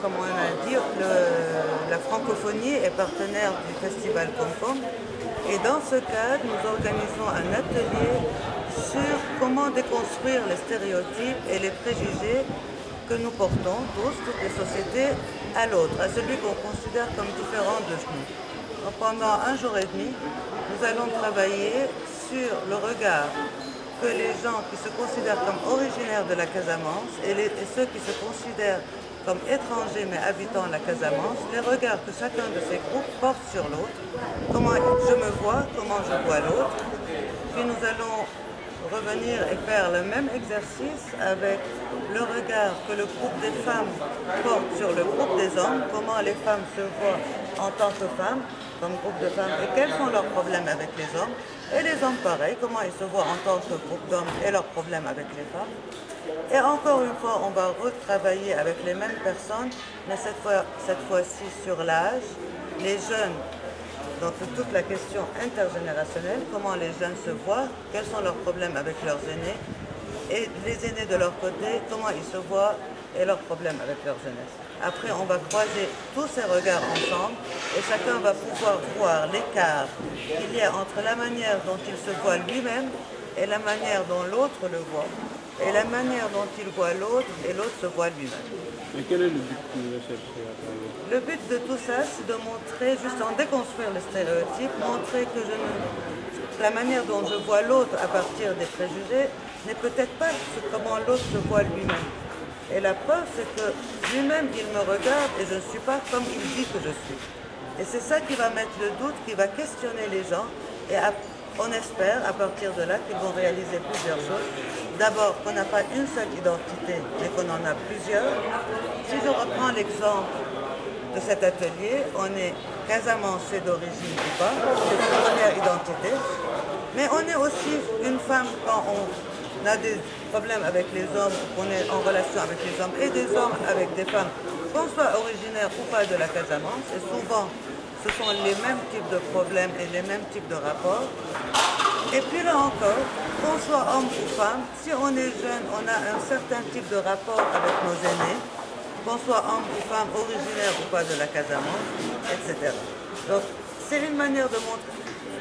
comme on a dit, la francophonie est partenaire du festival Comcom. Et dans ce cadre, nous organisons un atelier sur comment déconstruire les stéréotypes et les préjugés que nous portons tous, toutes les sociétés, à l'autre, à celui qu'on considère comme différent de nous. Donc, pendant un jour et demi, nous allons travailler sur le regard que les gens qui se considèrent comme originaires de la Casamance et ceux qui se considèrent comme étrangers mais habitant la Casamance, les regards que chacun de ces groupes porte sur l'autre, comment je me vois, comment je vois l'autre. Puis nous allons revenir et faire le même exercice avec le regard que le groupe des femmes porte sur le groupe des hommes, comment les femmes se voient en tant que femmes, comme groupe de femmes, et quels sont leurs problèmes avec les hommes, et les hommes pareil, comment ils se voient en tant que groupe d'hommes et leurs problèmes avec les femmes. Et encore une fois, on va retravailler avec les mêmes personnes, mais cette fois-ci sur l'âge, les jeunes. Donc toute la question intergénérationnelle, comment les jeunes se voient, quels sont leurs problèmes avec leurs aînés, et les aînés de leur côté, comment ils se voient et leurs problèmes avec leur jeunesse. Après, on va croiser tous ces regards ensemble et chacun va pouvoir voir l'écart qu'il y a entre la manière dont il se voit lui-même et la manière dont l'autre le voit, et la manière dont il voit l'autre et l'autre se voit lui-même. Et quel est le but de cette atelier? Le but de tout ça, c'est de montrer, juste en déconstruire les stéréotypes, montrer que la manière dont je vois l'autre à partir des préjugés n'est peut-être pas comment l'autre se voit lui-même. Et la preuve, c'est que lui-même, il me regarde et je ne suis pas comme il dit que je suis. Et c'est ça qui va mettre le doute, qui va questionner les gens. Et on espère, à partir de là, qu'ils vont réaliser plusieurs choses. D'abord, qu'on n'a pas une seule identité, mais qu'on en a plusieurs. Si je reprends l'exemple de cet atelier, on est casamancé d'origine ou pas, c'est une première identité. Mais on est aussi une femme quand on a des problèmes avec les hommes, qu'on est en relation avec les hommes, et des hommes avec des femmes, qu'on soit originaire ou pas de la Casamance. Et souvent, ce sont les mêmes types de problèmes et les mêmes types de rapports. Et puis là encore, qu'on soit homme ou femme, si on est jeune, on a un certain type de rapport avec nos aînés, qu'on soit homme ou femme, originaire ou pas de la Casamance, etc. Donc, c'est une manière de montrer.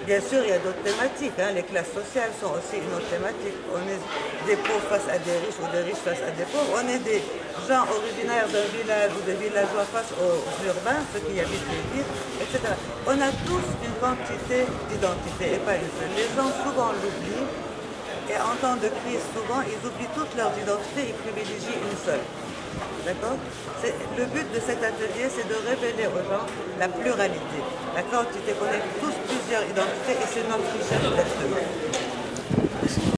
Bien sûr, il y a d'autres thématiques. Les classes sociales sont aussi une autre thématique. On est des pauvres face à des riches ou des riches face à des pauvres. On est des gens originaires d'un village ou des villageois face aux urbains, ceux qui habitent les villes, etc. On a tous une quantité d'identités et pas une seule. Les gens souvent l'oublient et en temps de crise, souvent, ils oublient toutes leurs identités, ils privilégient une seule. D'accord? Le but de cet atelier, c'est de révéler aux gens la pluralité, la quantité, qu'on ait tous plusieurs identités et c'est notre richesse d'être humain.